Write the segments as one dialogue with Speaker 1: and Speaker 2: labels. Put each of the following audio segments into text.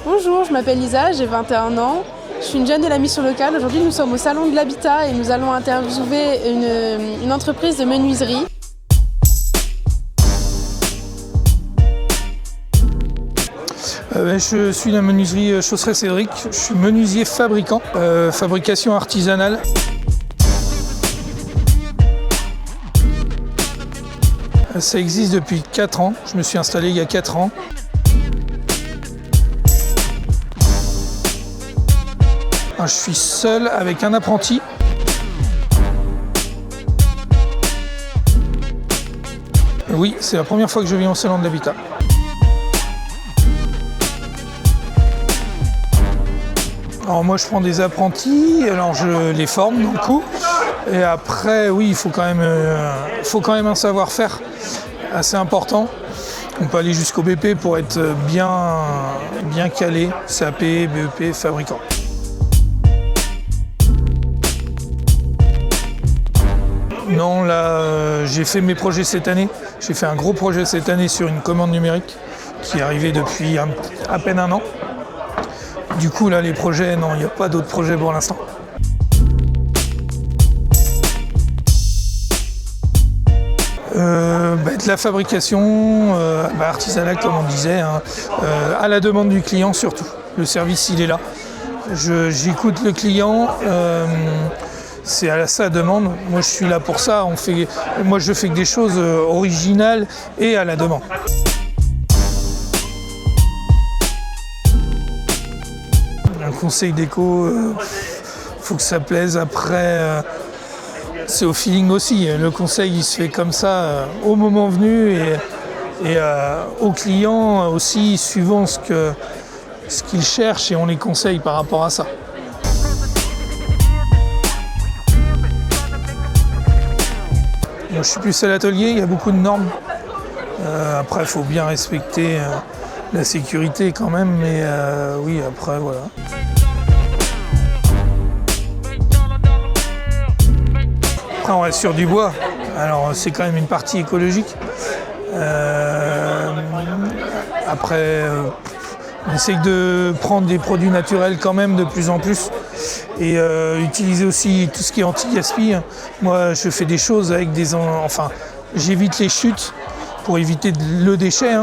Speaker 1: Bonjour, je m'appelle Lisa, j'ai 21 ans. Je suis une jeune de la mission locale. Aujourd'hui, nous sommes au Salon de l'Habitat et nous allons interviewer une entreprise de menuiserie.
Speaker 2: Je suis la menuiserie Chausseret Cédric. Je suis menuisier fabricant, fabrication artisanale. Ça existe depuis 4 ans. Je me suis installé il y a 4 ans. Je suis seul avec un apprenti. Oui, c'est la première fois que je viens au Salon de l'Habitat. Alors moi je prends des apprentis, alors je les forme dans le coup. Et après oui, il faut quand même un savoir-faire assez important. On peut aller jusqu'au BP pour être bien calé, CAP, BEP, fabricant. Non, là, j'ai fait mes projets cette année. J'ai fait un gros projet cette année sur une commande numérique qui est arrivée depuis à peine un an. Du coup, là, les projets, non, il n'y a pas d'autres projets pour l'instant. De la fabrication artisanale, comme on disait, hein, à la demande du client surtout. Le service, il est là. J'écoute le client. C'est à sa demande. Moi, je suis là pour ça. Moi, je fais que des choses originales et à la demande. Un conseil déco, faut que ça plaise. Après, c'est au feeling aussi. Le conseil, il se fait comme ça au moment venu et au client aussi, suivant ce qu'il cherche, et on les conseille par rapport à ça. Je suis plus à l'atelier, il y a beaucoup de normes. Après, il faut bien respecter la sécurité quand même, mais oui, après, voilà. Après, on reste sur du bois. Alors, c'est quand même une partie écologique. Après, on essaye de prendre des produits naturels quand même de plus en plus. Et utiliser aussi tout ce qui est anti-gaspi. Moi, je fais des choses avec j'évite les chutes pour éviter le déchet.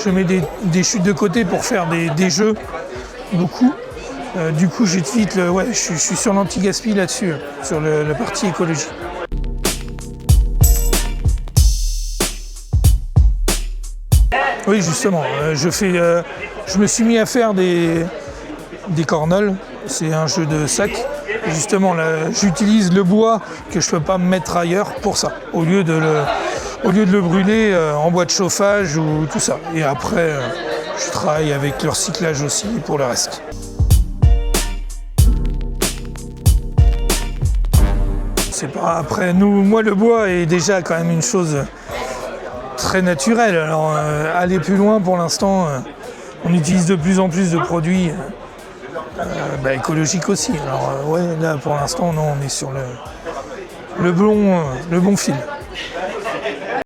Speaker 2: Je mets des chutes de côté pour faire des jeux, beaucoup. Du coup, j'évite je suis sur l'anti-gaspi là-dessus, sur la partie écologie. Oui, justement, je me suis mis à faire des cornolles. C'est un jeu de sac. Et justement, là, j'utilise le bois que je ne peux pas mettre ailleurs pour ça, au lieu de le brûler en bois de chauffage ou tout ça. Et après, je travaille avec le recyclage aussi pour le reste. Après, moi, le bois est déjà quand même une chose très naturelle. Alors, aller plus loin, pour l'instant, on utilise de plus en plus de produits écologiques aussi. Alors, là, pour l'instant, non, on est sur le bon fil.